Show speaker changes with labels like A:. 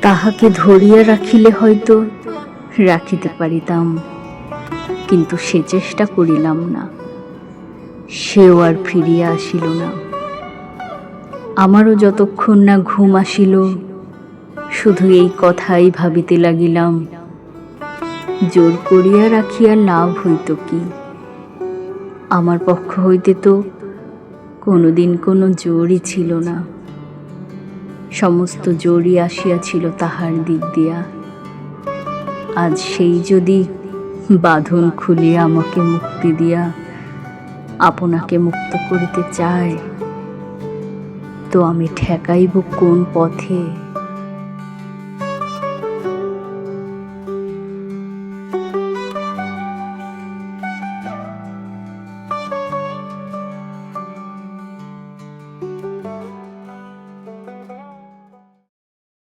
A: তাহাকে ধরিয়া রাখিলে হয়তো রাখিতে পারিতাম, কিন্তু সে চেষ্টা করিলাম না। সেও আর ফিরিয়া আসিল না। আমারও যতক্ষণ না ঘুম আসিল, শুধু এই কথাই ভাবিতে লাগিলাম, জোর করিয়া রাখিয়া লাভ হইত কি? আমার পক্ষ হইতে তো কোনোদিন কোনো জোরই ছিল না, সমস্ত জোরই আসিয়াছিল তাহার দিক দিয়া। আজ সেই যদি বাঁধন খুলিয়া আমাকে মুক্তি দিয়া আপনাকে মুক্ত করিতে চায়, তো আমি ঠেকাইব কোন পথে?